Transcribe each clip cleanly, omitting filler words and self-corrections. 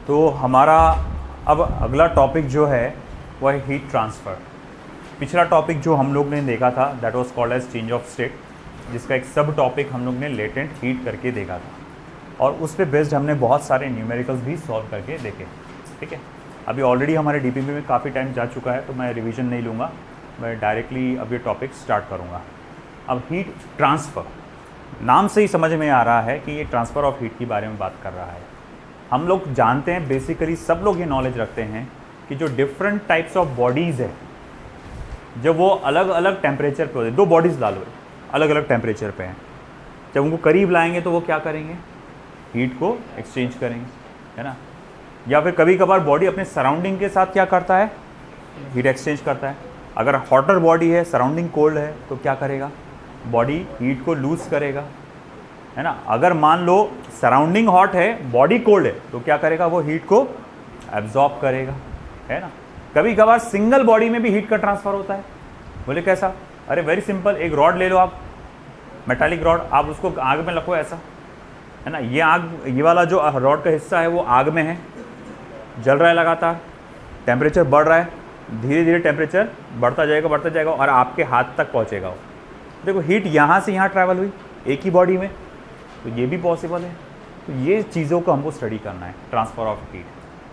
तो हमारा अब अगला टॉपिक जो है वह है हीट ट्रांसफ़र। पिछला टॉपिक जो हम लोग ने देखा था that was called as change of state, जिसका एक सब टॉपिक हम लोग ने लेटेंट हीट करके देखा था और उस पे बेस्ड हमने बहुत सारे न्यूमेरिकल्स भी सॉल्व करके देखे। ठीक है, अभी ऑलरेडी हमारे डीपीपी में काफ़ी टाइम जा चुका है तो मैं रिवीजन नहीं लूँगा, मैं डायरेक्टली अब ये टॉपिक स्टार्ट करूँगा। अब हीट ट्रांसफ़र, नाम से ही समझ में आ रहा है कि ये ट्रांसफ़र ऑफ हीट के बारे में बात कर रहा है। हम लोग जानते हैं, बेसिकली सब लोग ये नॉलेज रखते हैं कि जो डिफरेंट टाइप्स ऑफ बॉडीज़ है, जब वो अलग अलग टेम्परेचर पे होते, दो बॉडीज़ ला लो अलग अलग टेम्परेचर पे हैं, जब उनको करीब लाएंगे तो वो क्या करेंगे, हीट को एक्सचेंज करेंगे, है ना। या फिर कभी कभार बॉडी अपने सराउंडिंग के साथ क्या करता है, हीट एक्सचेंज करता है। अगर हॉटर बॉडी है, सराउंडिंग कोल्ड है, तो क्या करेगा, बॉडी हीट को लूज़ करेगा, है ना। अगर मान लो सराउंडिंग हॉट है, बॉडी कोल्ड है, तो क्या करेगा, वो हीट को एब्जॉर्ब करेगा, है ना। कभी कभार सिंगल बॉडी में भी हीट का ट्रांसफ़र होता है। बोले कैसा, अरे वेरी सिंपल, एक रॉड ले लो आप, मेटालिक रॉड, आप उसको आग में रखो ऐसा, है ना। ये आग, ये वाला जो रॉड का हिस्सा है वो आग में है, जल रहा है लगातार, टेम्परेचर बढ़ रहा है, धीरे धीरे टेम्परेचर बढ़ता जाएगा और आपके हाथ तक पहुँचेगा वो। देखो हीट यहाँ से यहाँ ट्रैवल हुई एक ही बॉडी में, तो ये भी पॉसिबल है। तो ये चीज़ों को हमको स्टडी करना है, ट्रांसफ़र ऑफ हीट,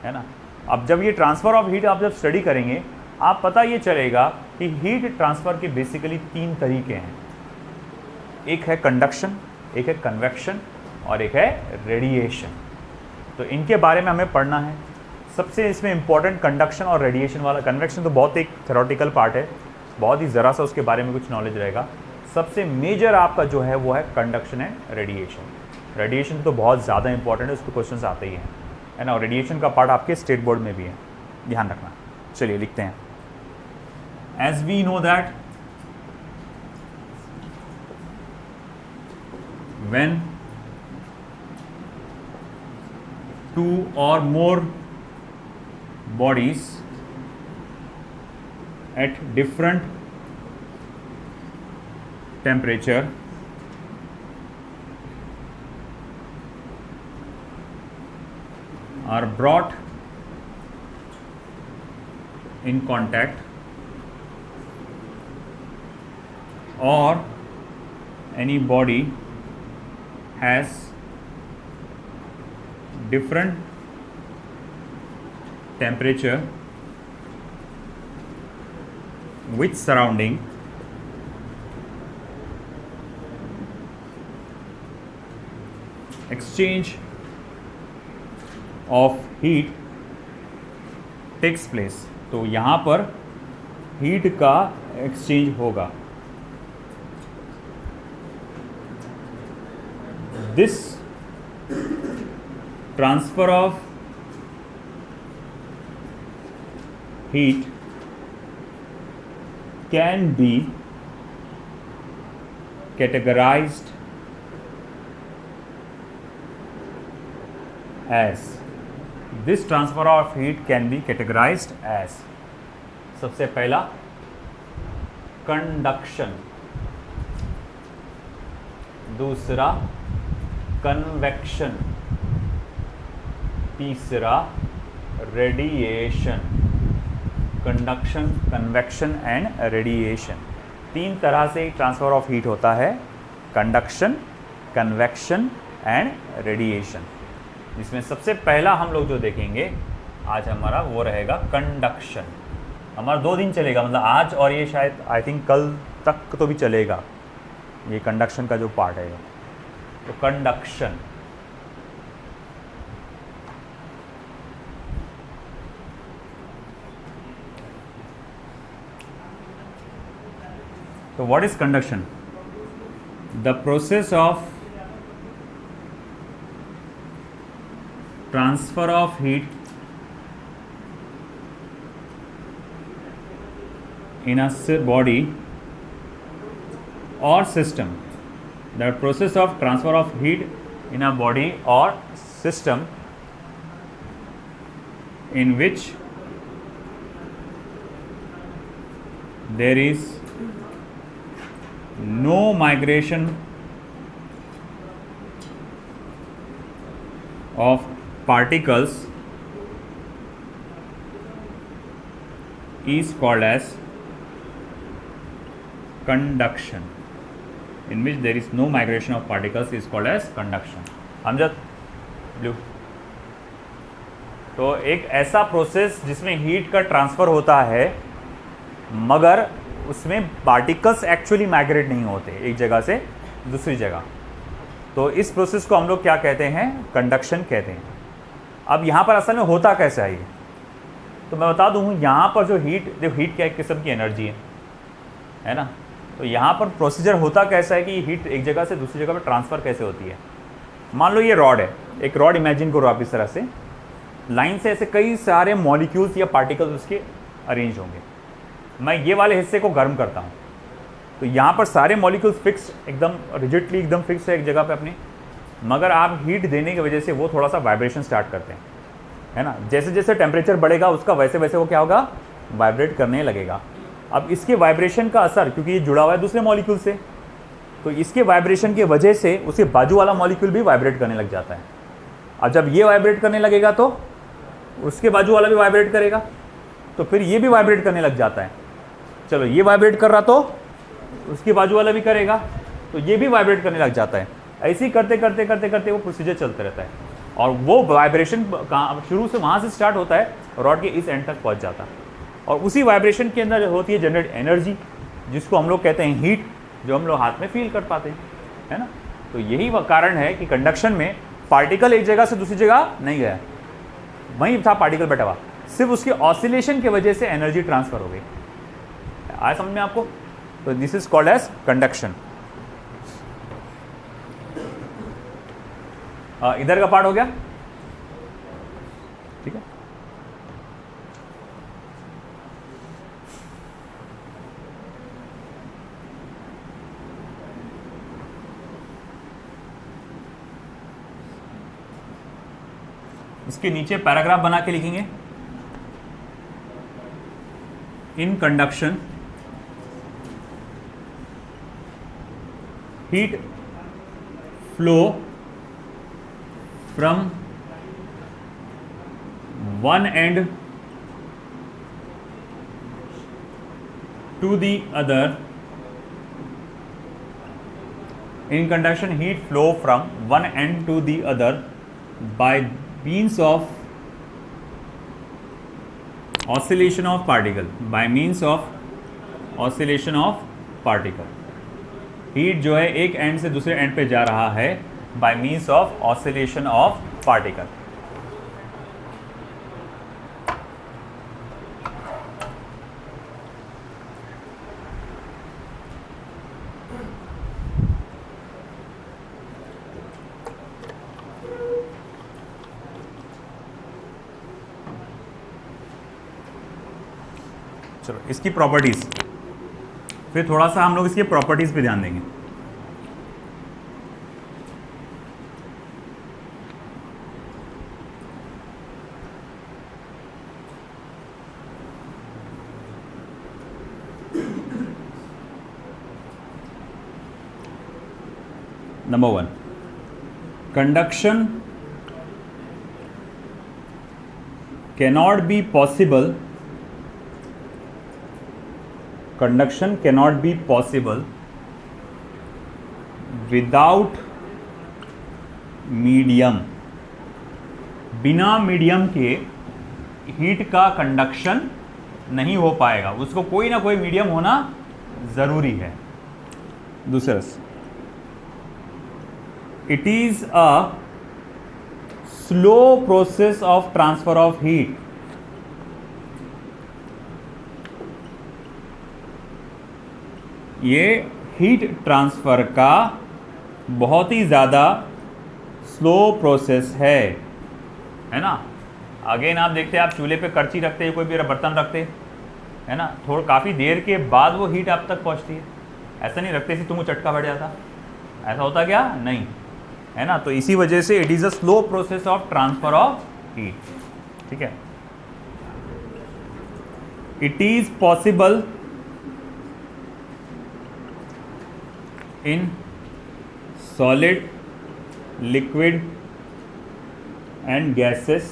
है ना। अब जब ये ट्रांसफ़र ऑफ हीट आप जब स्टडी करेंगे, आप पता ये चलेगा कि हीट ट्रांसफ़र के बेसिकली 3 तरीके हैं। एक है कंडक्शन, एक है कन्वेक्शन और एक है रेडिएशन। तो इनके बारे में हमें पढ़ना है। सबसे इसमें इम्पॉर्टेंट कंडक्शन और रेडिएशन वाला, कन्वेक्शन तो बहुत एक थ्योरेटिकल पार्ट है, बहुत ही ज़रा सा उसके बारे में कुछ नॉलेज रहेगा। सबसे मेजर आपका जो है वो है कंडक्शन एंड रेडिएशन। रेडिएशन तो बहुत ज़्यादा इंपॉर्टेंट है, उस पर क्वेश्चन आते ही हैं, है ना। रेडिएशन का पार्ट आपके स्टेट बोर्ड में भी है, ध्यान रखना। चलिए लिखते हैं। As we know that when 2 or more bodies at different temperature are brought in contact or any body has different temperature with surrounding, exchange of heat takes place। तो यहाँ पर हीट का एक्सचेंज होगा। This transfer of heat can be categorized as, this transfer of heat can be categorized as, सबसे पहला conduction, दूसरा convection, तीसरा radiation. Conduction, convection and radiation, 3 तरह से ट्रांसफ़र ऑफ हीट होता है, कंडक्शन, कन्वेक्शन एंड रेडिएशन। जिसमें सबसे पहला हम लोग जो देखेंगे आज हमारा वो रहेगा कंडक्शन। हमारा 2 दिन चलेगा, मतलब आज और ये शायद आई थिंक कल तक तो भी चलेगा ये कंडक्शन का जो पार्ट है। तो conduction, so what is conduction? The process of transfer of heat in a body or system. The process of transfer of heat in a body or system in which there is no migration of particles is called as conduction, in which there is no migration of particles is called as conduction. Amjad blue. तो एक ऐसा process जिसमें heat का transfer होता है मगर उसमें particles actually migrate नहीं होते एक जगह से दूसरी जगह, तो इस प्रोसेस को हम लोग क्या कहते हैं, कंडक्शन कहते हैं। अब यहाँ पर असल में होता कैसा है ये, तो मैं बता दूँ यहाँ पर जो हीट क्या एक किस्म की एनर्जी है ना, तो यहाँ पर प्रोसीजर होता कैसा है कि हीट एक जगह से दूसरी जगह पर ट्रांसफ़र कैसे होती है। मान लो ये रॉड है, एक रॉड इमेजिन करो आप इस तरह से, लाइन से ऐसे कई सारे मॉलिक्यूल्स या पार्टिकल्स उसके अरेंज होंगे। मैं ये वाले हिस्से को गर्म करता हूँ तो यहाँ पर सारे मॉलिक्यूल्स फिक्स एकदम रिजिडली एकदम फिक्स है एक जगह पे अपने, मगर आप हीट देने की वजह से वो थोड़ा सा वाइब्रेशन स्टार्ट करते हैं, है ना। जैसे जैसे टेम्परेचर बढ़ेगा उसका वैसे वैसे वो क्या होगा, वाइब्रेट करने लगेगा। अब इसके वाइब्रेशन का असर, क्योंकि ये जुड़ा हुआ है दूसरे मॉलिक्यूल से, तो इसके वाइब्रेशन की वजह से उसके बाजू वाला मॉलिक्यूल भी वाइब्रेट करने लग जाता है। अब जब ये वाइब्रेट करने लगेगा तो उसके बाजू वाला भी वाइब्रेट करेगा, तो फिर ये भी वाइब्रेट करने लग जाता है। चलो ये वाइब्रेट कर रहा तो उसके बाजू वाला भी करेगा, तो ये भी वाइब्रेट करने लग जाता है। ऐसे ही करते करते करते करते वो प्रोसीजर चलता रहता है और वो वाइब्रेशन शुरू से वहाँ से स्टार्ट होता है, रॉड के इस एंड तक पहुँच जाता है और उसी वाइब्रेशन के अंदर होती है जनरेट एनर्जी, जिसको हम लोग कहते हैं हीट, जो हम लोग हाथ में फील कर पाते हैं, है ना। तो यही कारण है कि कंडक्शन में पार्टिकल एक जगह से दूसरी जगह नहीं गया, वहीं था पार्टिकल बैठा हुआ, सिर्फ उसके ऑसिलेशन की वजह से एनर्जी ट्रांसफर हो गई। आया समझ में आपको? तो this is called as conduction. इधर का पार्ट हो गया, ठीक है। इसके नीचे पैराग्राफ बना के लिखेंगे, in conduction heat flow from one end to the other. In conduction, heat flow from one end to the other by means of oscillation of particle. By means of oscillation of particle. Heat जो है एक and से दूसरे and पे जा रहा है bye means of oscillation of particle. चलो इसकी प्रॉपर्टीज, फिर थोड़ा सा हम लोग इसके प्रॉपर्टीज पे ध्यान देंगे। Number 1, conduction cannot be possible, conduction cannot be possible without medium. बिना मीडियम के हीट का कंडक्शन नहीं हो पाएगा, उसको कोई ना कोई मीडियम होना ज़रूरी है। दूसरा, it is a slow process of transfer of heat. ये हीट ट्रांसफ़र का बहुत ही ज़्यादा स्लो प्रोसेस है ना। अगेन आप देखते हैं, आप चूल्हे पे करची रखते हैं, कोई भी बर्तन रखते है ना, थोड़ा काफ़ी देर के बाद वो हीट आप तक पहुंचती है। ऐसा नहीं रखते तुमको चटका बैठ जाता, ऐसा होता क्या? नहीं, है ना। तो इसी वजह से it is a slow process of transfer of heat, ठीक है। It is possible in solid, liquid and gases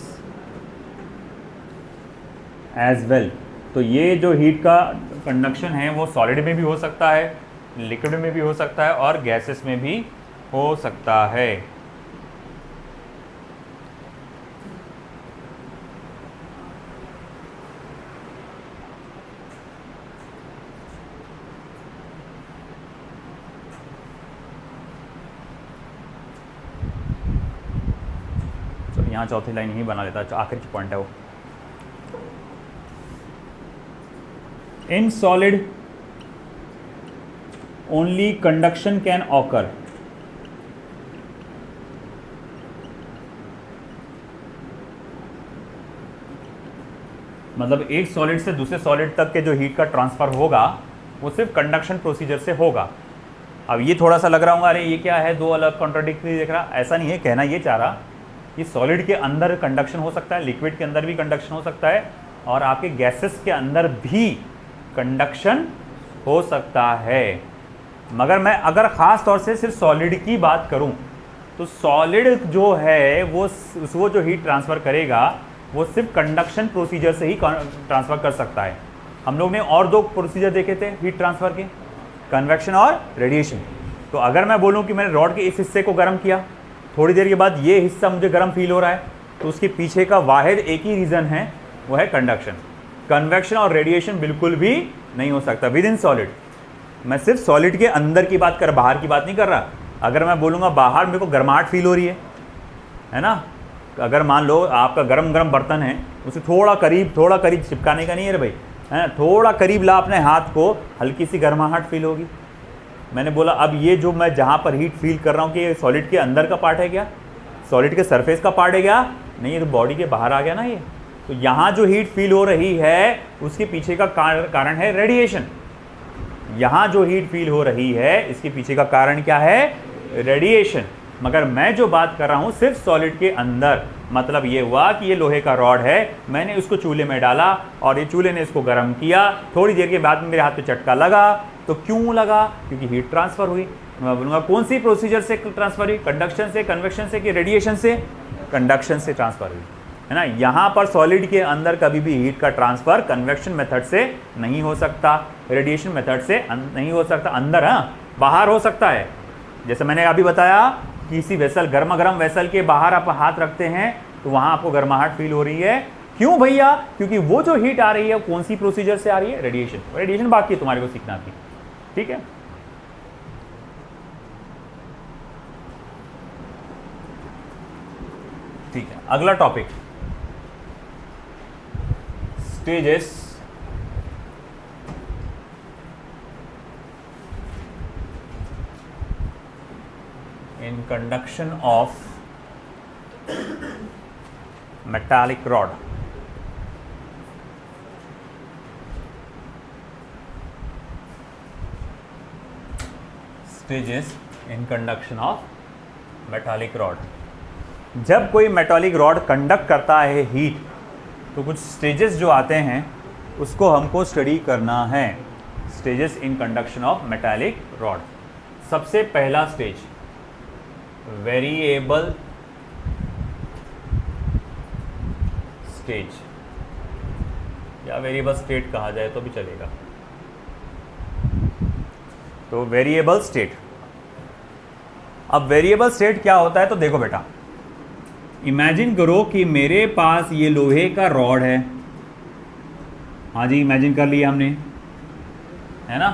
as well। तो ये जो हीट का कंडक्शन है वो सॉलिड में भी हो सकता है, लिक्विड में भी हो सकता है और गैसेस में भी हो सकता है। तो यहाँ चौथी लाइन ही बना लेता है, आखिरी जो पॉइंट है वो। In solid only conduction can occur. मतलब एक सॉलिड से दूसरे सॉलिड तक के जो हीट का ट्रांसफर होगा वो सिर्फ कंडक्शन प्रोसीजर से होगा। अब ये थोड़ा सा लग रहा होगा अरे ये क्या है, दो अलग कॉन्ट्राडिक्टरी देख रहा, ऐसा नहीं है। कहना ये चाह रहा कि सॉलिड के अंदर कंडक्शन हो सकता है, लिक्विड के अंदर भी कंडक्शन हो सकता है और आपके गैसेस के अंदर भी कंडक्शन हो सकता है। मगर मैं अगर ख़ास तौर से सिर्फ सॉलिड की बात करूं तो सॉलिड जो है वो जो हीट ट्रांसफ़र करेगा वो सिर्फ कंडक्शन प्रोसीजर से ही ट्रांसफ़र कर सकता है। हम लोग ने और दो प्रोसीजर देखे थे हीट ट्रांसफ़र के, कन्वेक्शन और रेडिएशन। तो अगर मैं बोलूं कि मैंने रॉड के इस हिस्से को गर्म किया, थोड़ी देर के बाद ये हिस्सा मुझे गर्म फील हो रहा है, तो उसके पीछे का वाहिद एक ही रीज़न है, वो है कंडक्शन। कन्वेक्शन और रेडिएशन बिल्कुल भी नहीं हो सकता विद इन सॉलिड। मैं सिर्फ सॉलिड के अंदर की बात कर, बाहर की बात नहीं कर रहा। अगर मैं बोलूँगा बाहर मेरे को गर्माहट फील हो रही है ना, अगर मान लो आपका गरम गरम बर्तन है, उसे थोड़ा करीब चिपकाने का नहीं है रे भाई, है ना, थोड़ा करीब ला अपने हाथ को, हल्की सी गर्माहट फील होगी। मैंने बोला अब ये जो मैं जहाँ पर हीट फील कर रहा हूँ कि ये सॉलिड के अंदर का पार्ट है क्या, सॉलिड के सरफेस का पार्ट है क्या, नहीं, ये तो बॉडी के बाहर आ गया ना ये। तो यहाँ जो हीट फील हो रही है उसके पीछे का कारण है रेडिएशन। यहाँ जो हीट फील हो रही है इसके पीछे का कारण क्या है, रेडिएशन। मगर मैं जो बात कर रहा हूँ सिर्फ सॉलिड के अंदर, मतलब ये हुआ कि ये लोहे का रॉड है, मैंने उसको चूल्हे में डाला और ये चूल्हे ने इसको गर्म किया, थोड़ी देर के बाद मेरे हाथ पे चटका लगा। तो क्यों लगा, क्योंकि हीट ट्रांसफ़र हुई। मैं बोलूँगा कौन सी प्रोसीजर से ट्रांसफ़र हुई, कंडक्शन से, कन्वेक्शन से कि रेडिएशन से, कंडक्शन से ट्रांसफ़र हुई, है ना। यहाँ पर सॉलिड के अंदर कभी भी हीट का ट्रांसफ़र कन्वेक्शन मेथड से नहीं हो सकता, रेडिएशन मेथड से नहीं हो सकता। अंदर हाँ, बाहर हो सकता है। जैसे मैंने अभी बताया, किसी वेसल, गर्मा गर्म वेसल के बाहर आप हाथ रखते हैं तो वहाँ आपको गर्माहट फील हो रही है। क्यों भैया, क्योंकि वो जो हीट आ रही है कौन सी प्रोसीजर से आ रही है, रेडिएशन। रेडिएशन बाकी है तुम्हारे को सीखना थी, ठीक है। ठीक है, अगला topic, stages in conduction of metallic rod. Stages in conduction of metallic rod. जब कोई मेटालिक रॉड कंडक्ट करता है हीट तो कुछ स्टेजेस जो आते हैं उसको हमको स्टडी करना है। Stages in conduction of metallic rod. सबसे पहला स्टेज वेरिएबल स्टेज या वेरिएबल स्टेट कहा जाए तो भी चलेगा। तो वेरिएबल स्टेट, अब वेरिएबल स्टेट क्या होता है, तो देखो बेटा, इमेजिन करो कि मेरे पास ये लोहे का रॉड है। हाँ जी, इमेजिन कर लिया हमने, है ना।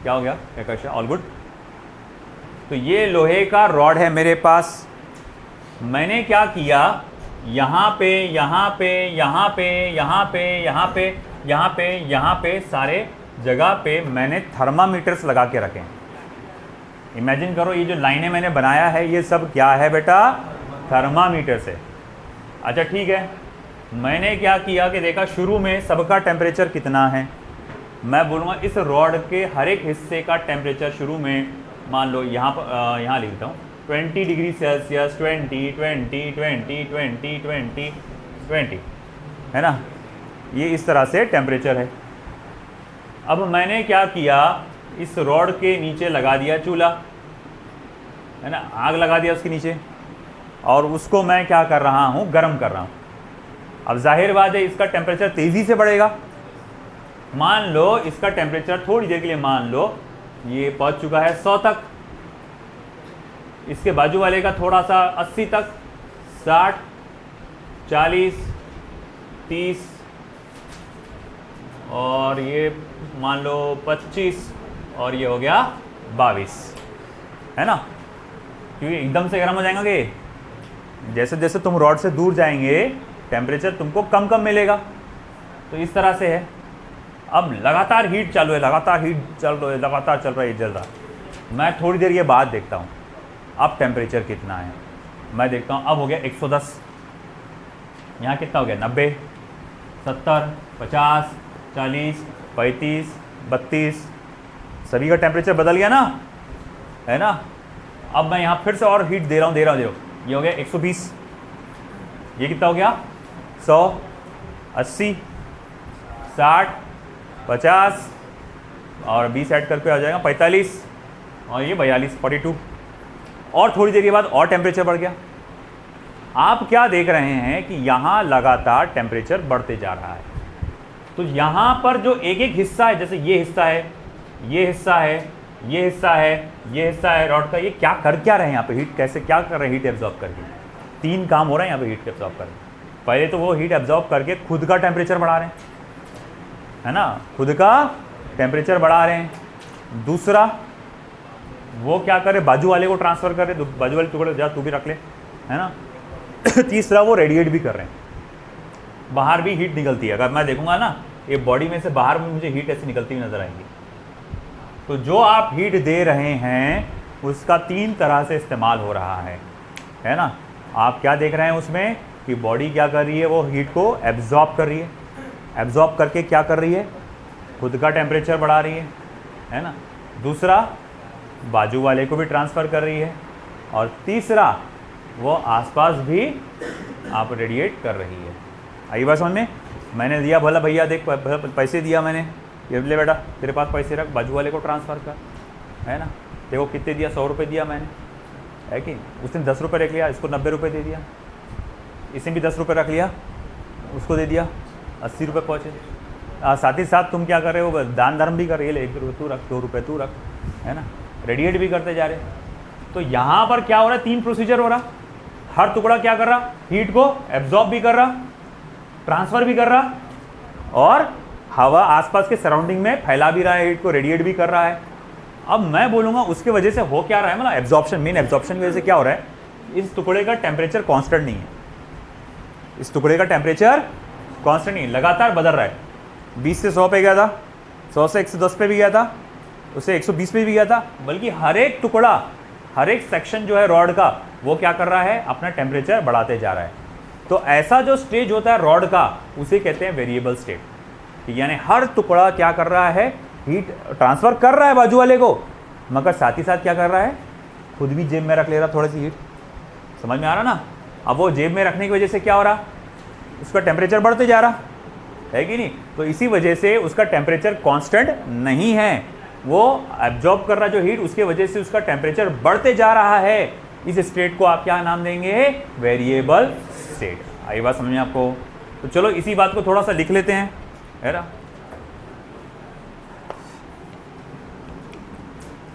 क्या हो गया, क्या क्वेश्चन, ऑल गुड। तो ये लोहे का रॉड है मेरे पास। मैंने क्या किया, यहाँ पे यहाँ पे यहाँ पे यहाँ पे यहाँ पे यहाँ पे यहाँ पे सारे जगह पे मैंने थर्मामीटर्स लगा के रखे हैं। इमेजिन करो ये जो लाइनें मैंने बनाया है ये सब क्या है बेटा, थर्मामीटर्स है। अच्छा ठीक है, मैंने क्या किया कि देखा शुरू में सबका टेम्परेचर कितना है। मैं बोलूँगा इस रॉड के हर एक हिस्से का टेम्परेचर शुरू में, मान लो यहाँ पर यहाँ लिखता हूँ 20 डिग्री सेल्सियस, 20 20 20 20 20 20, है ना। ये इस तरह से टेम्परेचर है। अब मैंने क्या किया, इस रॉड के नीचे लगा दिया चूल्हा, है ना, आग लगा दिया उसके नीचे, और उसको मैं क्या कर रहा हूँ, गर्म कर रहा हूँ। अब जाहिर बात है इसका टेम्परेचर तेज़ी से बढ़ेगा, मान लो इसका टेम्परेचर थोड़ी देर के लिए मान लो ये पहुंच चुका है 100 तक, इसके बाजू वाले का थोड़ा सा 80 तक, 60, 40, 30 और ये मान लो 25 और ये हो गया 22, है ना, क्योंकि एकदम से गर्म हो जाएंगे ये। जैसे जैसे तुम रॉड से दूर जाएंगे टेम्परेचर तुमको कम कम मिलेगा, तो इस तरह से है। अब लगातार हीट चालू है, लगातार हीट चल रहा है, लगातार चल रहा है, जल रहा है। मैं थोड़ी देर ये बाद देखता हूँ अब टेम्परेचर कितना है। मैं देखता हूँ अब हो गया 110, यहाँ कितना हो गया 90, 70, 50, 40, 35, 32, सभी का टेम्परेचर बदल गया ना, है ना। अब मैं यहाँ फिर से और हीट दे रहा हूँ, ये हो गया 120, ये कितना हो गया 100, 80, 60, 50 और 20 ऐड करके आ जाएगा 45 और ये 42, 42। और थोड़ी देर के बाद और टेम्परेचर बढ़ गया। आप क्या देख रहे हैं कि यहाँ लगातार टेम्परेचर बढ़ते जा रहा है। तो यहाँ पर जो एक एक हिस्सा है, जैसे ये हिस्सा है, ये हिस्सा है, ये हिस्सा है, ये हिस्सा है रॉड का, ये क्या कर क्या रहे हैं यहाँ पे, हीट कैसे क्या कर रहे हैं, हीट एब्जॉर्ब करके। 3 काम हो रहे हैं यहाँ पे हीट एब्जॉर्ब करके। पहले तो वो हीट एब्जॉर्ब करके खुद का टेम्परेचर बढ़ा रहे हैं, है ना, खुद का टेम्परेचर बढ़ा रहे हैं। दूसरा वो क्या करे, बाजू वाले को ट्रांसफ़र करे, बाजू वाले टुकड़े जा तू भी रख ले, है ना। तीसरा वो रेडिएट भी कर रहे हैं, बाहर भी हीट निकलती है। अगर मैं देखूंगा ना ये बॉडी में से बाहर में मुझे हीट ऐसी निकलती हुई नजर आएगी। तो जो आप हीट दे रहे हैं उसका 3 तरह से इस्तेमाल हो रहा है ना। आप क्या देख रहे हैं उसमें कि बॉडी क्या कर रही है, वो हीट को एब्जॉर्ब कर रही है, एब्जॉर्ब करके क्या कर रही है, खुद का टेम्परेचर बढ़ा रही है ना। दूसरा बाजू वाले को भी ट्रांसफ़र कर रही है और तीसरा वो आसपास भी आप रेडिएट कर रही है। आई बात समझ में। मैंने दिया, भला भैया देख पैसे दिया मैंने, ये ले बेटा तेरे पास पैसे रख, बाजू वाले को ट्रांसफ़र कर, है ना। देखो कितने दिया, 100 रुपये दिया मैंने, है कि। उसने 10 रुपये रख लिया, इसको 90 रुपये दे दिया, इसने भी 10 रुपये रख लिया, उसको दे दिया 80 रुपये पहुँचे। साथ ही साथ तुम क्या कर रहे हो, दान धर्म भी कर रही है, 1 रुपये तू रख, 2 रुपये तू रख, है ना, रेडिएट भी करते जा रहे। तो यहाँ पर क्या हो रहा है, 3 प्रोसीजर हो रहा। हर टुकड़ा क्या कर रहा, हीट को एब्जॉर्ब भी कर रहा, ट्रांसफ़र भी कर रहा और हवा आसपास के सराउंडिंग में फैला भी रहा है, हीट को रेडिएट भी कर रहा है। अब मैं बोलूँगा उसके वजह से हो क्या रहा है, मतलब एब्जॉर्प्शन, मेन एब्जॉर्प्शन की वजह से क्या हो रहा है, इस टुकड़े का टेम्परेचर कांस्टेंट नहीं है, इस टुकड़े का टेम्परेचर कांस्टेंट नहीं, लगातार बदल रहा है। 20 से 100 पे गया था, 100 से 110 पे भी गया था, उससे 120 पे भी गया था, बल्कि हर एक टुकड़ा, हर एक सेक्शन जो है रॉड का, वो क्या कर रहा है, अपना टेम्परेचर बढ़ाते जा रहा है। तो ऐसा जो स्टेज होता है रॉड का, उसे कहते हैं वेरिएबल स्टेट। यानी हर टुकड़ा क्या कर रहा है, हीट ट्रांसफ़र कर रहा है बाजू वाले को, मगर साथ ही साथ क्या कर रहा है, खुद भी जेब में रख ले रहा थोड़ी सी हीट। समझ में आ रहा ना। अब वो जेब में रखने की वजह से क्या हो रहा, उसका टेम्परेचर बढ़ते जा रहा है कि नहीं। तो इसी वजह से उसका टेम्परेचर कांस्टेंट नहीं है, वो एब्जॉर्ब कर रहा जो हीट, उसके वजह से उसका टेम्परेचर बढ़ते जा रहा है। इस स्टेट को आप क्या नाम देंगे, वेरिएबल स्टेट। आई बात समझ में आपको। तो चलो इसी बात को थोड़ा सा लिख लेते हैं, है ना।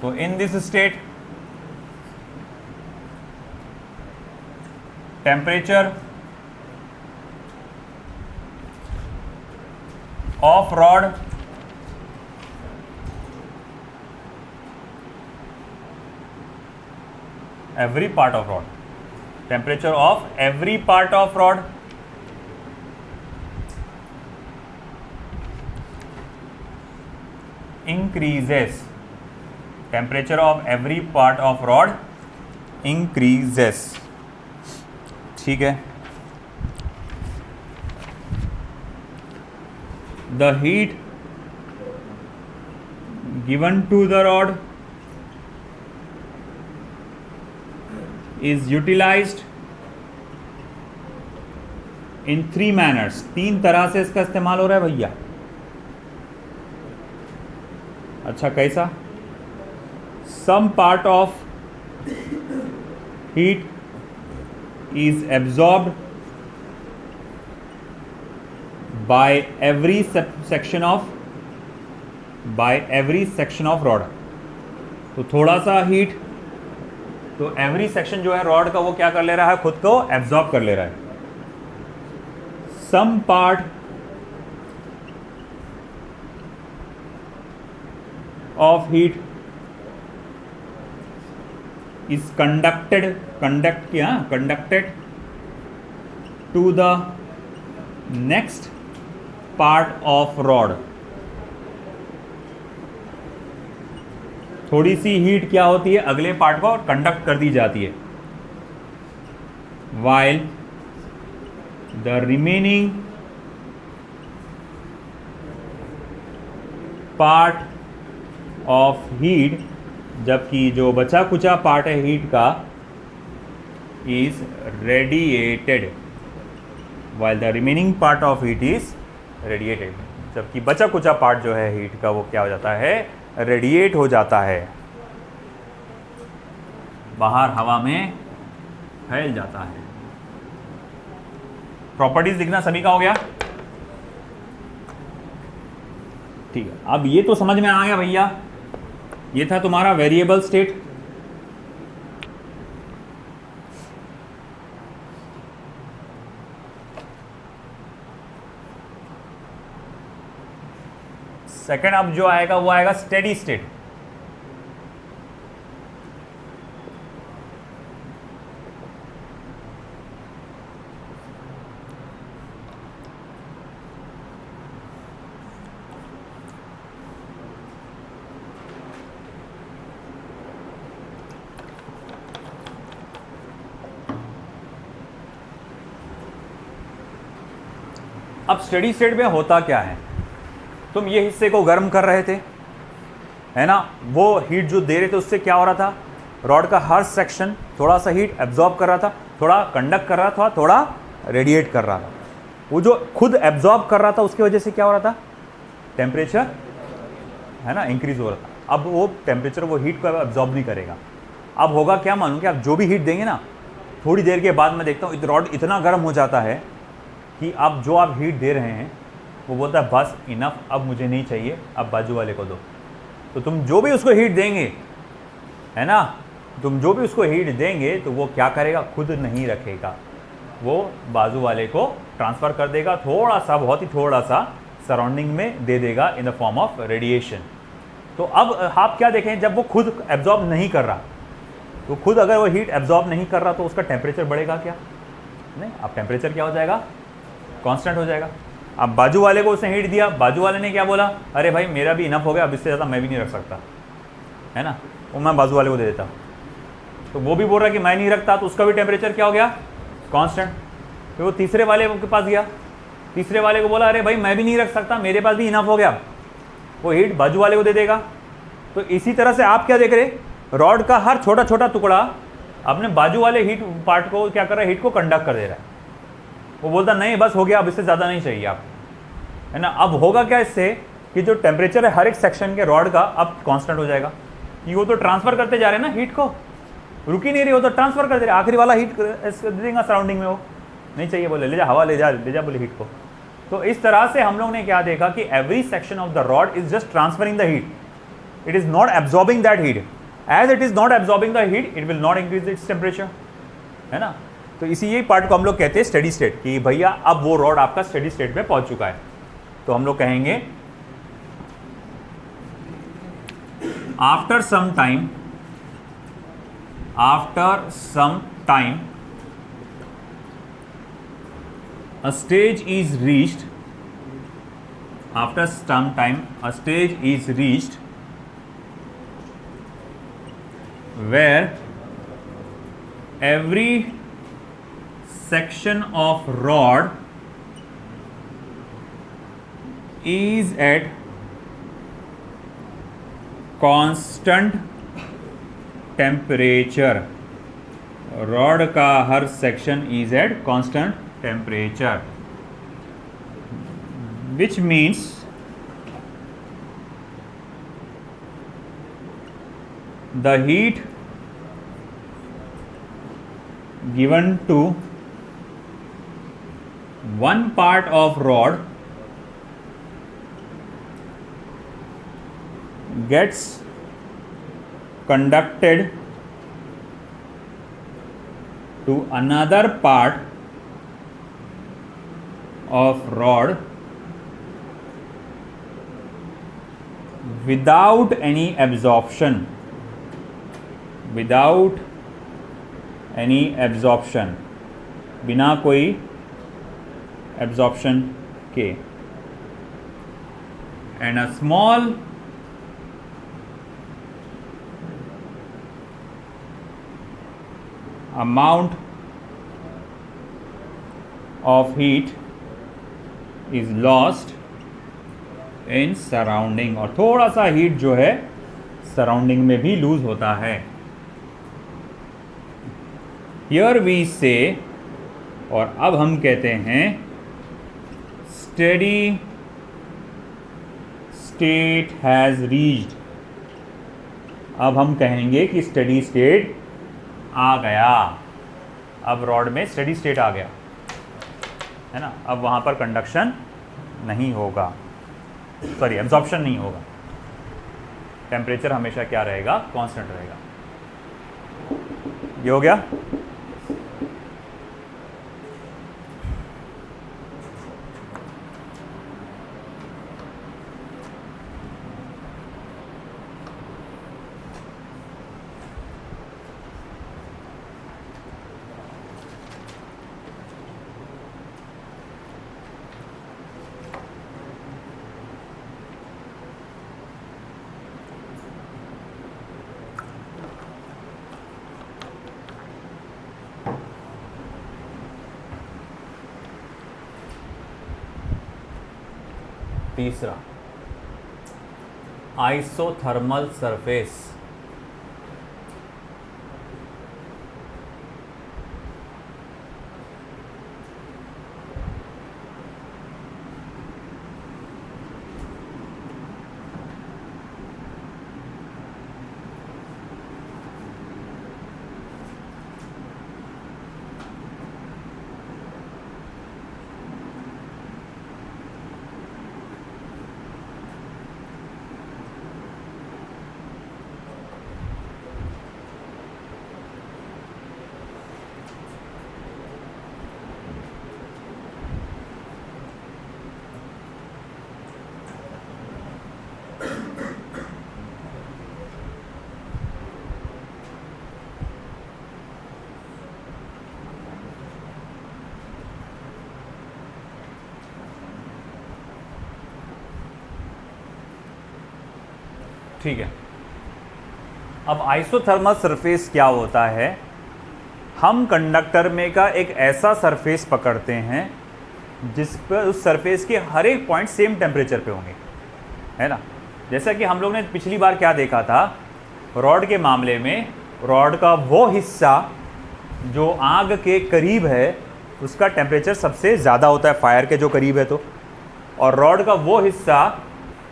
तो in this state temperature of rod every part of rod, temperature of every part of rod increases, temperature of every part of rod increases। ठीक है। The heat given to the rod is utilized in 3 manners। 3 तरह से इसका इस्तेमाल हो रहा है भैया। अच्छा कैसा, some part of heat is absorbed by every section of by every section of rod. तो थोड़ा सा हीट, तो एवरी सेक्शन जो है रॉड का वो क्या कर ले रहा है, खुद को एब्जॉर्ब कर ले रहा है। Some part of heat is conducted to the next part of rod. थोड़ी सी हीट क्या होती है, अगले पार्ट को कंडक्ट कर दी जाती है। While the remaining part of heat, जबकि जो बचा कुचा पार्ट है हीट का, is radiated. While the remaining part of heat is radiated, जबकि बचा कुचा पार्ट जो है हीट का वो क्या हो जाता है, रेडिएट हो जाता है, बाहर हवा में फैल जाता है। प्रॉपर्टीज लिखना सभी का हो गया, ठीक है। अब ये तो समझ में आ गया भैया, ये था तुम्हारा वेरिएबल स्टेट। सेकेंड अब जो आएगा वो आएगा स्टेडी स्टेट। अब स्टेडी स्टेट में होता क्या है, तुम ये हिस्से को गर्म कर रहे थे, है ना, वो हीट जो दे रहे थे उससे क्या हो रहा था, रॉड का हर सेक्शन थोड़ा सा हीट एब्जॉर्ब कर रहा था, थोड़ा कंडक्ट कर रहा था, थोड़ा रेडिएट कर रहा था। वो जो खुद एब्जॉर्ब कर रहा था उसकी वजह से क्या हो रहा था, टेम्परेचर है ना इंक्रीज हो रहा था। अब वो टेम्परेचर वो हीट को एब्जॉर्ब नहीं करेगा। अब होगा क्या, मालूम कि आप जो भी हीट देंगे ना, थोड़ी देर के बाद मैं देखता हूँ रॉड इतना गर्म हो जाता है कि आप जो आप हीट दे रहे हैं वो बोलता है बस इनफ, अब मुझे नहीं चाहिए, अब बाजू वाले को दो। तो तुम जो भी उसको हीट देंगे, है ना, तुम जो भी उसको हीट देंगे तो वो क्या करेगा, खुद नहीं रखेगा, वो बाजू वाले को ट्रांसफ़र कर देगा, थोड़ा सा, बहुत ही थोड़ा सा सराउंडिंग में दे देगा in the form of radiation. तो अब आप क्या देखें, जब वो खुद एब्जॉर्ब नहीं कर रहा, तो खुद अगर वो हीट एब्जॉर्ब नहीं कर रहा तो उसका टेम्परेचर बढ़ेगा क्या, नहीं, अब टेम्परेचर क्या हो जाएगा, कांस्टेंट हो जाएगा। अब बाजू वाले को उसने हीट दिया, बाजू वाले ने क्या बोला, अरे भाई मेरा भी इनफ हो गया, अब इससे ज़्यादा मैं भी नहीं रख सकता, है ना, वो मैं बाजू वाले को दे देता। तो वो भी बोल रहा है कि मैं नहीं रखता, तो उसका भी टेम्परेचर क्या हो गया, कांस्टेंट। फिर वो तीसरे वाले के पास गया, तीसरे वाले को बोला अरे भाई मैं भी नहीं रख सकता, मेरे पास भी इनफ हो गया, वो हीट बाजू वाले को दे देगा। तो इसी तरह से आप क्या देख रहे, रॉड का हर छोटा छोटा टुकड़ा अपने बाजू वाले हीट पार्ट को क्या कर रहा है, हीट को कंडक्ट कर दे रहा है। वो बोलता नहीं बस हो गया, अब इससे ज़्यादा नहीं चाहिए आप, है ना। अब होगा क्या इससे कि जो टेम्परेचर है हर एक सेक्शन के रॉड का अब कांस्टेंट हो जाएगा, कि वो तो ट्रांसफ़र करते जा रहे हैं ना हीट को, रुक ही नहीं रही, हो तो ट्रांसफ़र कर दे रहे, आखिरी वाला हीट दे देगा सराउंडिंग में, वो नहीं चाहिए बोले ले जा, हवा ले जा बोले हीट को। तो इस तरह से हम लोग ने क्या देखा कि every section of the rod is just transferring the heat, it is not absorbing that heat. As it is not absorbing the heat, it will not increase its temperature, है ना। तो इसी यही पार्ट को हम लोग कहते हैं स्टेडी स्टेट, कि भैया अब वो रॉड आपका स्टेडी स्टेट में पहुंच चुका है। तो हम लोग कहेंगे after some time a stage is reached, after some time a stage is reached where every section of rod is at constant temperature, rod का हर section is at constant temperature, which means the heat given to one part of rod gets conducted to another part of rod without any absorption, बिना कोई absorption के, and a small amount of heat is lost in surrounding, और थोड़ा सा heat जो है surrounding में भी लूज होता है। हियर वी से, और अब हम कहते हैं स्टेडी स्टेट हैज रीच्ड, अब हम कहेंगे कि स्टेडी स्टेट आ गया, अब रॉड में स्टेडी स्टेट आ गया, है ना। अब वहाँ पर कंडक्शन नहीं होगा, सॉरी एब्जॉर्प्शन नहीं होगा, टेम्परेचर हमेशा क्या रहेगा, कांस्टेंट रहेगा। ये हो गया। तीसरा, आइसोथर्मल सरफेस। ठीक है, अब आइसोथर्मल सरफेस क्या होता है, हम कंडक्टर में का एक ऐसा सरफेस पकड़ते हैं जिस पर उस सरफेस के हर एक पॉइंट सेम टेम्परेचर पे होंगे, है ना। जैसा कि हम लोग ने पिछली बार क्या देखा था, रॉड के मामले में रॉड का वो हिस्सा जो आग के करीब है उसका टेम्परेचर सबसे ज़्यादा होता है, फायर के जो करीब है तो, और रॉड का वो हिस्सा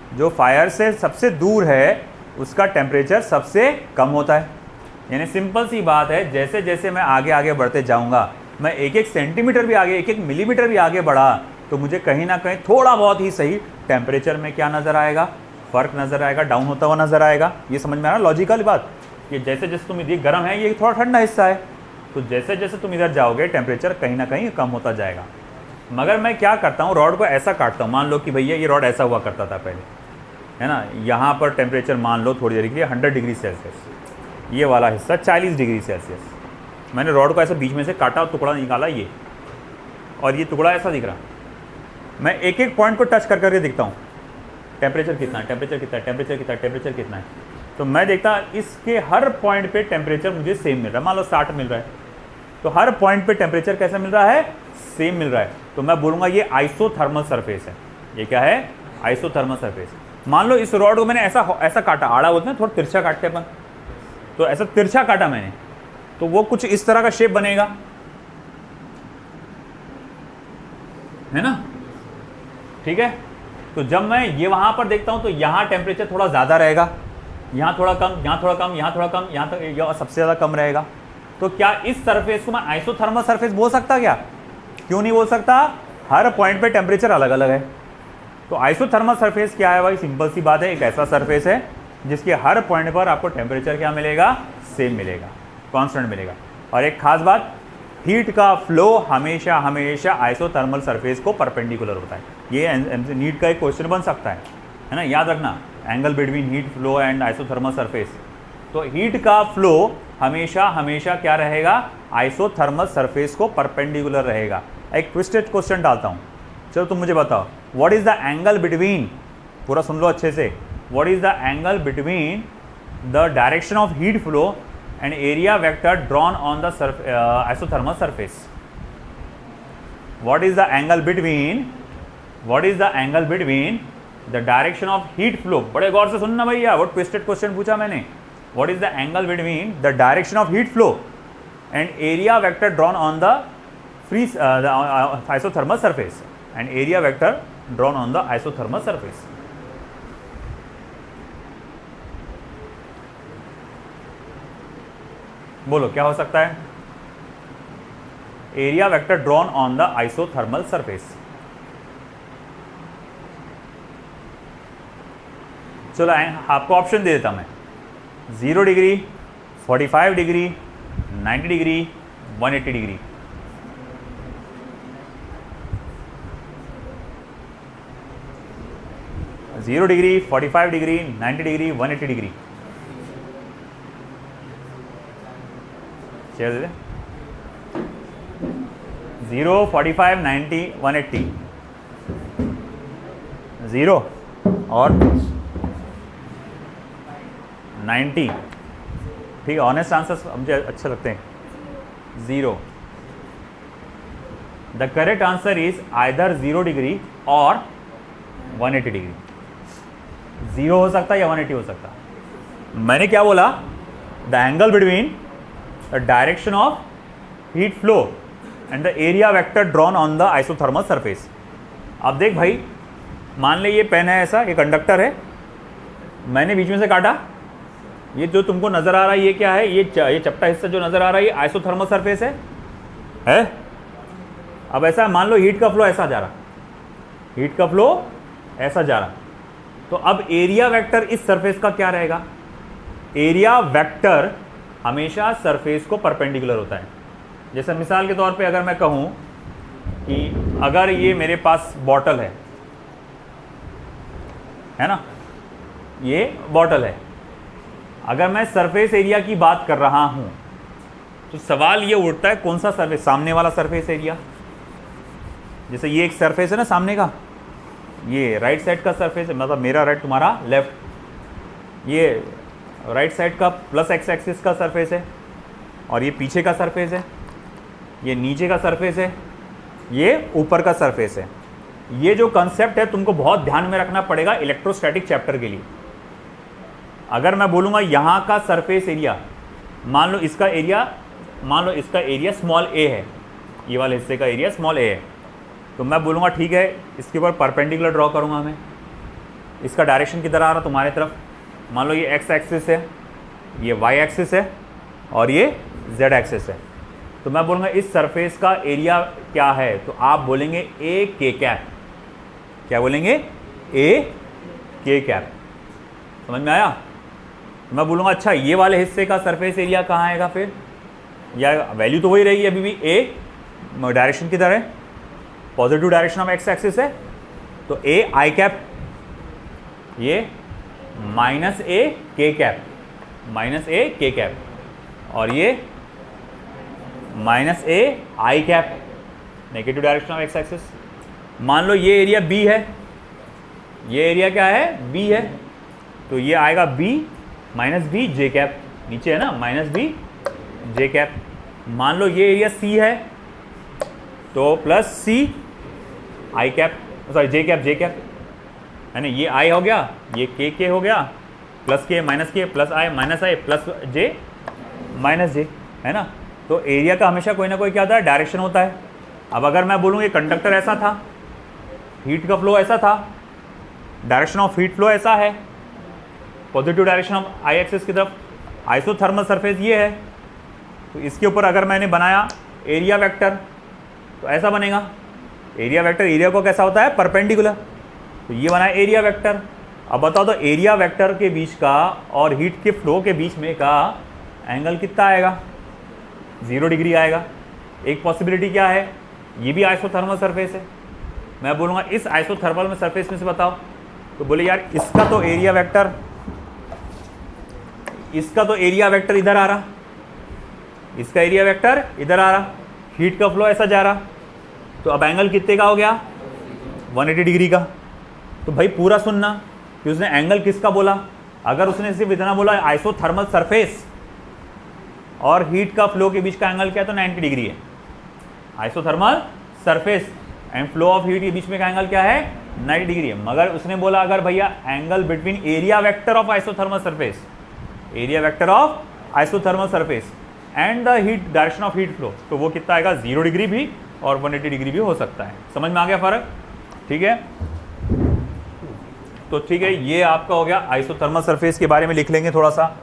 जो फायर से सबसे दूर है उसका टेम्परेचर सबसे कम होता है। यानी सिंपल सी बात है, जैसे जैसे मैं आगे आगे बढ़ते जाऊंगा, मैं एक एक सेंटीमीटर भी आगे, एक एक मिलीमीटर भी आगे बढ़ा, तो मुझे कहीं ना कहीं थोड़ा बहुत ही सही टेम्परेचर में क्या नज़र आएगा, फ़र्क नज़र आएगा, डाउन होता हुआ नज़र आएगा। ये समझ में आ रहा लॉजिकल बात, कि जैसे जैसे तुम इधर गर्म है, ये थोड़ा ठंडा हिस्सा है, तो जैसे जैसे तुम इधर जाओगे टेम्परेचर कहीं ना कहीं कम होता जाएगा। मगर मैं क्या करता हूँ, रॉड को ऐसा काटता हूँ, मान लो कि भैया ये रॉड ऐसा हुआ करता था पहले, है ना। यहाँ पर टेम्परेचर मान लो थोड़ी देर के लिए 100 डिग्री सेल्सियस, ये वाला हिस्सा 40 डिग्री सेल्सियस। मैंने रॉड को ऐसा बीच में से काटा और टुकड़ा निकाला ये, और ये टुकड़ा ऐसा दिख रहा। मैं एक एक पॉइंट को टच कर करके देखता हूँ टेम्परेचर कितना है, टेम्परेचर कितना है, टेम्परेचर कितना है, टेम्परेचर कितना है। तो मैं देखता इसके हर पॉइंट पे टेम्परेचर मुझे सेम मिल रहा है। मान लो 60 मिल रहा है, तो हर पॉइंट पे टेम्परेचर कैसा मिल रहा है, सेम मिल रहा है। तो मैं बोलूँगा ये आइसोथर्मल सरफेस है। ये क्या है, आइसोथर्मल सरफेस। मान लो इस रॉड को मैंने ऐसा काटा, आड़ा बोलते हैं, थोड़ा तिरछा काटते अपन, तो ऐसा तिरछा काटा मैंने, तो वो कुछ इस तरह का शेप बनेगा, है ना। ठीक है, तो जब मैं ये वहां पर देखता हूं तो यहाँ टेम्परेचर थोड़ा ज़्यादा रहेगा, यहाँ थोड़ा कम, यहाँ थोड़ा कम, यहाँ थोड़ा कम, यहाँ तक सबसे ज़्यादा कम रहेगा। तो क्या इस सरफेस को मैं आइसोथर्मल सरफेस बोल सकता, क्या क्यों नहीं बोल सकता, हर पॉइंट पे टेम्परेचर अलग अलग है। तो आइसोथर्मल सरफेस क्या है भाई, सिंपल सी बात है, एक ऐसा सरफेस है जिसके हर पॉइंट पर आपको टेम्परेचर क्या मिलेगा, सेम मिलेगा, कांस्टेंट मिलेगा। और एक खास बात, हीट का फ्लो हमेशा हमेशा आइसोथर्मल सरफेस को परपेंडिकुलर होता है। ये नीट का एक क्वेश्चन बन सकता है ना, याद रखना, angle between heat flow and isothermal surface. तो हीट का फ्लो हमेशा हमेशा क्या रहेगा, आइसोथर्मल सरफेस को परपेंडिकुलर रहेगा। एक ट्विस्टेड क्वेश्चन डालता हूँ, चलो तुम मुझे बताओ, what is the angle between, पूरा सुन लो अच्छे से, what is the angle between the direction of heat flow and area vector drawn on the isothermal surface. What is the angle between the direction of heat flow, बड़े गौर से सुनना भैया, वो twisted question पूछा मैंने। What is the angle between the direction of heat flow and area vector drawn on the isothermal surface, and area vector drawn on the isothermal surface. बोलो क्या हो सकता है, area vector drawn on the isothermal surface. चलो आपको option दे देता मैं, 0 degree, 45 degree, 90 degree, 180 degree. Zero degree, 45 degree, 90 degree, 180 degree. Share दे दे, 0, 45, 90, 180, 0 और 90। ठीक है, ऑनेस्ट आंसर मुझे अच्छे लगते हैं। 0, the correct answer is either 0 degree और 180 डिग्री। 0 हो सकता है या 180 हो सकता है। मैंने क्या बोला, the angle between the direction of heat flow and the area vector drawn on the isothermal surface. अब देख भाई, मान ले ये पेन है ऐसा, ये कंडक्टर है, मैंने बीच में से काटा, ये जो तुमको नजर आ रहा है ये क्या है, ये चपटा हिस्सा जो नजर आ रहा है ये आइसोथर्मल सरफेस है? अब ऐसा मान लो हीट का फ्लो ऐसा जा रहा, हीट का फ्लो ऐसा जा रहा, तो अब एरिया वेक्टर इस सरफेस का क्या रहेगा, एरिया वेक्टर हमेशा सरफेस को परपेंडिकुलर होता है। जैसे मिसाल के तौर पे अगर मैं कहूँ कि अगर ये मेरे पास बॉटल है ना, ये बॉटल है, अगर मैं सरफेस एरिया की बात कर रहा हूँ तो सवाल ये उठता है कौन सा सरफेस, सामने वाला सरफेस एरिया। जैसे ये एक सरफेस है ना सामने का, ये राइट साइड का सरफेस है, मतलब मेरा राइट तुम्हारा लेफ्ट, ये राइट साइड का प्लस एक्स एक्सिस का सरफेस है, और ये पीछे का सरफेस है, ये नीचे का सरफेस है, ये ऊपर का सरफेस है। ये जो कंसेप्ट है तुमको बहुत ध्यान में रखना पड़ेगा इलेक्ट्रोस्टैटिक चैप्टर के लिए। अगर मैं बोलूँगा यहाँ का सरफेस एरिया, मान लो इसका एरिया स्मॉल ए है, ये वाले हिस्से का एरिया स्मॉल ए है, तो मैं बोलूँगा ठीक है इसके ऊपर परपेंडिकुलर ड्रॉ करूँगा मैं, इसका डायरेक्शन किधर आ रहा तुम्हारे तरफ, मान लो ये एक्स एक्सिस है, ये वाई एक्सिस है और ये जेड एक्सिस है, तो मैं बोलूँगा इस सरफेस का एरिया क्या है, तो आप बोलेंगे ए के कैप। क्या बोलेंगे, ए के कैप। समझ में आया? मैं बोलूँगा अच्छा ये वाले हिस्से का सरफेस एरिया कहाँ आएगा फिर, या वैल्यू तो वही रहेगी अभी भी, ए डायरेक्शन किधर है, positive direction of x axis है, तो ए आई कैप, ये माइनस ए के कैप, माइनस ए के कैप, और ये minus A I cap, negative direction of x axis. मान लो ये एरिया बी है, ये एरिया क्या है, बी है, तो ये आएगा B minus B J cap, नीचे है ना माइनस बी जे कैप। मान लो ये एरिया सी है, तो प्लस सी आई कैप, सॉरी जे कैप है ना, ये आई हो गया, ये के हो गया, प्लस के प्लस आई माइनस आई प्लस जे माइनस जे, है ना। तो एरिया का हमेशा कोई ना कोई क्या होता है, डायरेक्शन होता है। अब अगर मैं बोलूँ ये कंडक्टर ऐसा था, हीट का फ्लो ऐसा था, डायरेक्शन ऑफ हीट फ्लो ऐसा है, positive direction of I axis की तरफ, आइसोथर्मल सरफेस ये है, तो इसके ऊपर अगर मैंने बनाया एरिया वेक्टर तो ऐसा बनेगा। एरिया वेक्टर एरिया को कैसा होता है, परपेंडिकुलर, तो ये बना एरिया वेक्टर। अब बताओ तो एरिया वेक्टर के बीच का और हीट के फ्लो के बीच में का एंगल कितना आएगा? 0 डिग्री आएगा। एक पॉसिबिलिटी क्या है, ये भी आइसोथर्मल सरफेस है। मैं बोलूँगा इस आइसोथर्मल में सरफेस में से बताओ, तो बोले यार इसका तो एरिया वेक्टर, इसका तो एरिया वेक्टर इधर आ रहा, इसका एरिया वेक्टर इधर आ रहा, हीट का फ्लो ऐसा जा रहा, तो अब एंगल कितने का हो गया? 180 डिग्री का। तो भाई पूरा सुनना कि उसने एंगल किसका बोला। अगर उसने सिर्फ इतना बोला आइसोथर्मल सरफेस और हीट का फ्लो के बीच का एंगल क्या है, तो 90 डिग्री है। Isothermal surface and flow of heat के बीच में का एंगल क्या है? 90 डिग्री है। मगर उसने बोला अगर भैया angle between area vector of isothermal surface, area vector of isothermal surface and the heat direction of heat flow, तो वो कितना आएगा? 0 डिग्री भी और 180 डिग्री भी हो सकता है। समझ में आ गया फर्क? ठीक है, तो ठीक है, ये आपका हो गया आइसोथर्मल सरफेस के बारे में लिख लेंगे थोड़ा सा।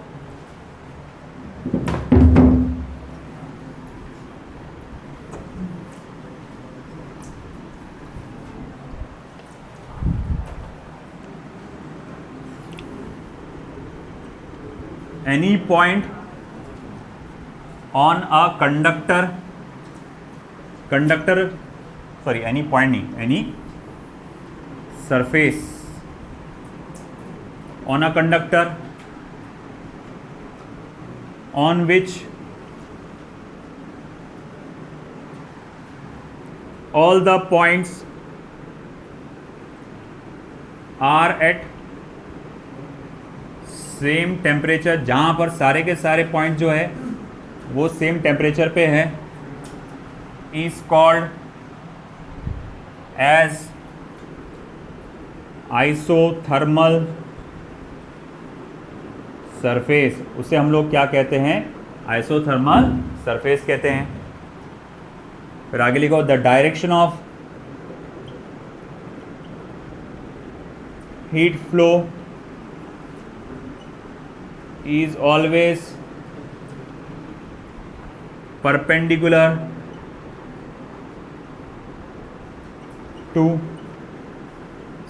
Any point on a conductor, any point नहीं, any surface on a conductor on which all the points are at same temperature, जहाँ पर सारे के सारे पॉइंट जो है वो सेम टेम्परेचर पे है, is called as isothermal surface. उसे हम लोग क्या कहते हैं? आइसोथर्मल सरफेस कहते हैं। फिर आगे लिखो, the direction of heat flow is always perpendicular to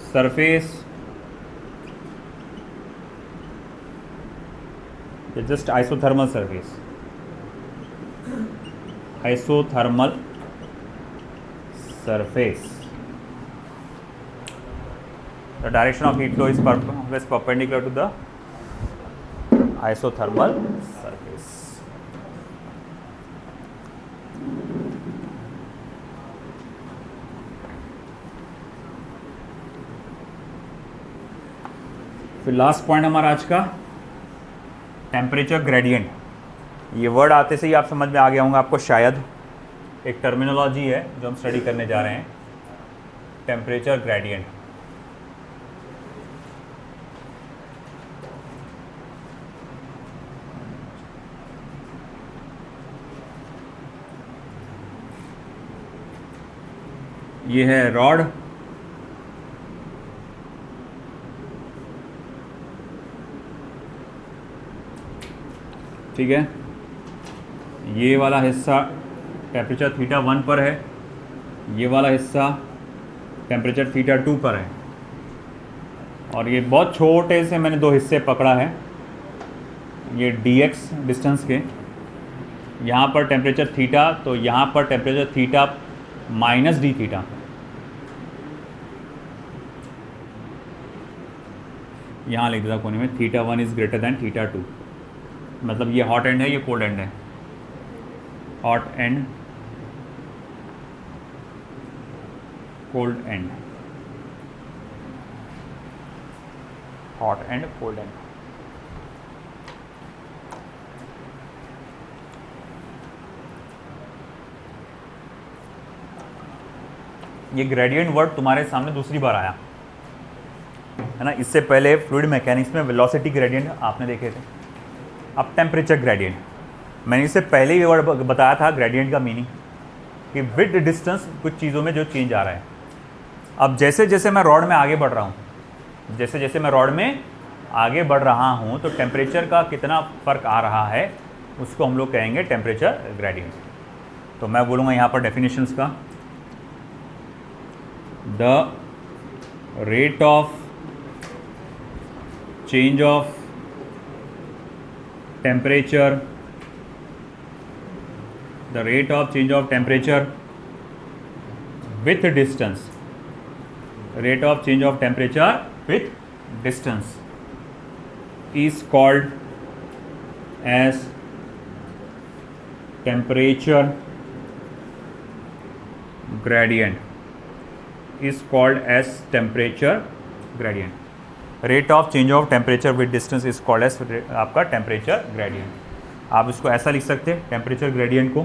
surface, it's just isothermal surface, isothermal surface. The direction of heat flow is always perpendicular to the isothermal surface. फिर लास्ट पॉइंट हमारा आज का temperature gradient. ये word आते से ही आप समझ में आ गया होगा आपको शायद। एक टर्मिनोलॉजी है जो हम स्टडी करने जा रहे हैं, टेम्परेचर ग्रेडियंट। ये है रॉड, ठीक है। ये वाला हिस्सा टेम्परेचर θ1 पर है, ये वाला हिस्सा टेम्परेचर θ2 पर है, और ये बहुत छोटे से मैंने दो हिस्से पकड़ा है, ये dx डिस्टेंस के। यहाँ पर टेम्परेचर थीटा, तो यहाँ पर temperature theta minus D theta. यहाँ लिख देता कोने में, θ1 इज़ ग्रेटर दैन θ2। मतलब ये हॉट एंड है, ये कोल्ड एंड है। Hot and, cold and, hot and cold and. ये ग्रेडियंट वर्ड तुम्हारे सामने दूसरी बार आया है ना। इससे पहले फ्लूइड मैकेनिक्स में वेलोसिटी ग्रेडियंट आपने देखे थे, अब टेम्परेचर ग्रेडियंट। मैंने इससे पहले ही वर्ड बताया था ग्रेडियंट का मीनिंग, कि विद डिस्टेंस कुछ चीज़ों में जो चेंज आ रहा है। अब जैसे जैसे मैं रॉड में आगे बढ़ रहा हूँ, जैसे जैसे मैं रॉड में आगे बढ़ रहा हूँ, तो टेम्परेचर का कितना फ़र्क आ रहा है उसको हम लोग कहेंगे टेम्परेचर ग्रेडियंट। तो मैं बोलूँगा यहाँ पर डेफिनेशंस का, the rate of change of temperature, the rate of change of temperature with distance, rate of change of temperature with distance is called as temperature gradient, is called as temperature gradient. Rate of change of temperature with distance is called as आपका temperature gradient. आप इसको ऐसा लिख सकते हैं temperature gradient को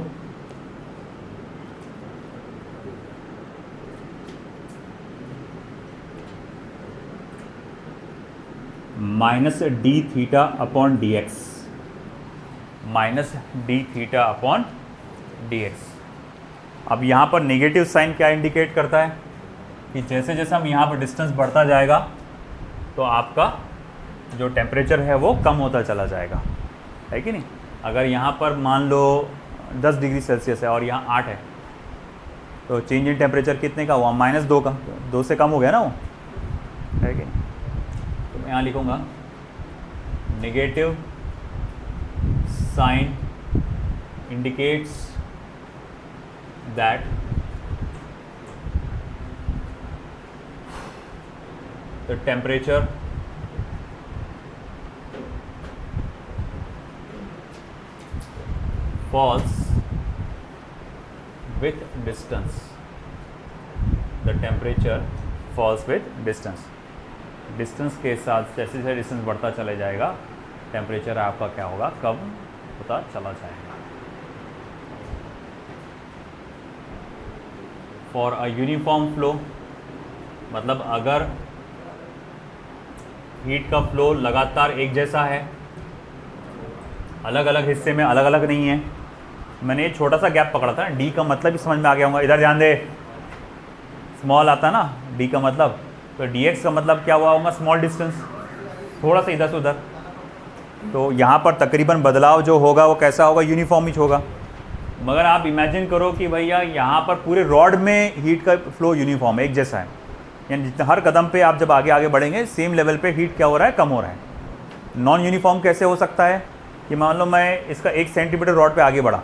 minus D theta upon D X, minus D theta upon D X. अब यहाँ पर नेगेटिव साइन क्या इंडिकेट करता है कि जैसे जैसे हम यहाँ पर डिस्टेंस बढ़ता जाएगा तो आपका जो टेम्परेचर है वो कम होता चला जाएगा, है कि नहीं। अगर यहाँ पर मान लो 10 डिग्री सेल्सियस है और यहाँ 8 है तो चेंज इन टेम्परेचर कितने का हुआ, -2 का, 2 से कम हो गया ना वो, है कि नहीं। तो मैं यहाँ लिखूँगा negative sign indicates that the temperature falls with distance, the temperature falls with distance, distance के साथ जैसे जैसे डिस्टेंस बढ़ता चला जाएगा टेम्परेचर आपका क्या होगा, कम होता चला जाएगा। फॉर अ यूनिफॉर्म फ्लो, मतलब अगर हीट का फ्लो लगातार एक जैसा है, अलग अलग हिस्से में अलग अलग नहीं है। मैंने एक छोटा सा गैप पकड़ा था, डी का मतलब भी समझ में आ गया होगा, इधर ध्यान दे, स्मॉल आता ना डी का मतलब, तो डी एक्स का मतलब क्या हुआ होगा, स्मॉल डिस्टेंस, थोड़ा सा इधर से उधर। तो यहाँ पर तकरीबन बदलाव जो होगा वो कैसा होगा, यूनिफॉर्म ही होगा। मगर आप इमेजिन करो कि भैया यहाँ पर पूरे रॉड में हीट का फ्लो यूनिफॉर्म है, एक जैसा है, यानी जितना हर कदम पे आप जब आगे आगे बढ़ेंगे सेम लेवल पे हीट क्या हो रहा है, कम हो रहा है। नॉन यूनिफॉर्म कैसे हो सकता है कि मान लो मैं इसका 1 सेंटीमीटर रॉड पे आगे बढ़ा,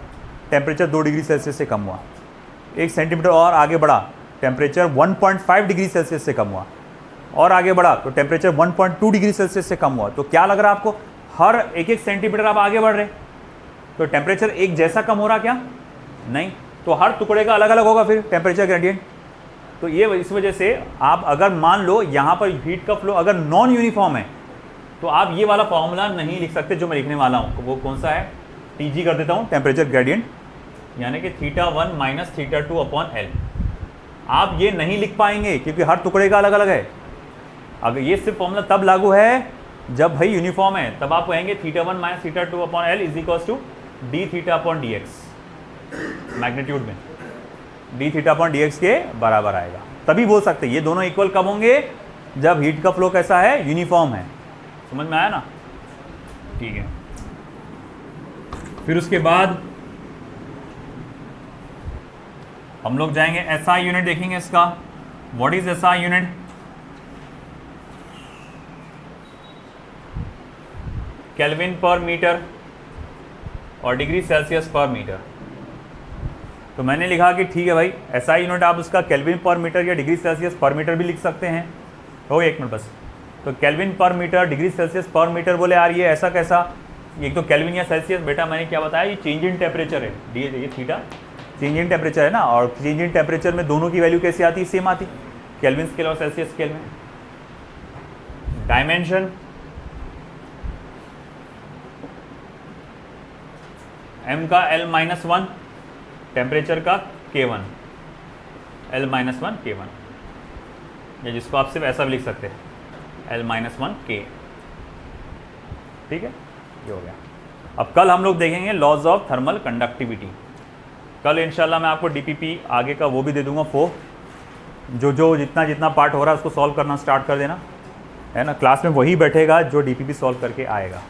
टेम्परेचर 2 डिग्री सेल्सियस से कम हुआ, 1 सेंटीमीटर और आगे बढ़ा, टेम्परेचर 1.5 डिग्री सेल्सियस से कम हुआ, और आगे बढ़ा तो टेम्परेचर 1.2 डिग्री सेल्सियस से कम हुआ। तो क्या लग रहा है आपको, हर 1-1 सेंटीमीटर आप आगे बढ़ रहे तो टेम्परेचर एक जैसा कम हो रहा, क्या नहीं, तो हर टुकड़े का अलग अलग होगा फिर टेम्परेचर ग्रेडियंट। तो ये इस वजह से आप अगर मान लो यहाँ पर हीट का फ्लो अगर नॉन यूनिफॉर्म है तो आप ये वाला फॉर्मूला नहीं लिख सकते जो मैं लिखने वाला हूँ। वो कौन सा है, टीजी कर देता हूँ, टेम्परेचर ग्रेडियंट, यानी कि θ1 माइनस θ2 अपॉन एल। आप ये नहीं लिख पाएंगे क्योंकि हर टुकड़े का अलग अलग है। अगर ये सिर्फ फॉर्मूला तब लागू है जब भाई यूनिफॉर्म है, तब आप कहेंगे θ1 minus θ2 upon L is equals to D theta upon D X, magnitude में D theta upon D X के बराबर आएगा। तभी बोल सकते हैं ये दोनों इक्वल कब होंगे, जब हीट का फ्लो कैसा है, यूनिफॉर्म है। समझ में आया ना, ठीक है। फिर उसके बाद हम लोग जाएंगे एसआई यूनिट देखेंगे इसका। What is SI unit, kelvin पर मीटर और डिग्री सेल्सियस पर मीटर। तो मैंने लिखा कि ठीक है भाई, एसआई यूनिट आप उसका केल्विन पर मीटर या डिग्री सेल्सियस पर मीटर भी लिख सकते हैं। हो एक मिनट बस, तो केल्विन पर मीटर, डिग्री सेल्सियस पर मीटर बोले यार ये ऐसा कैसा, एक तो केल्विन या सेल्सियस, बेटा मैंने क्या बताया, ये चेंज इन टेम्परेचर है, ये थीटा चेंज इन टेम्परेचर है ना, और चेंज इन टेम्परेचर में दोनों की वैल्यू कैसे आती है, सेम आती, केल्विन स्केल और सेल्सियस स्केल में। डायमेंशन, m का L-1, टेम्परेचर का K1, L-1 K1, या जिसको आप सिर्फ ऐसा भी लिख सकते हैं L-1 K, ठीक है, ये हो गया। अब कल हम लोग देखेंगे लॉज ऑफ थर्मल कंडक्टिविटी। कल इंशाल्लाह मैं आपको डीपीपी आगे का वो भी दे दूंगा, जो जितना पार्ट हो रहा है उसको सॉल्व करना स्टार्ट कर देना, है ना। क्लास में वही बैठेगा जो डीपीपी सॉल्व करके आएगा।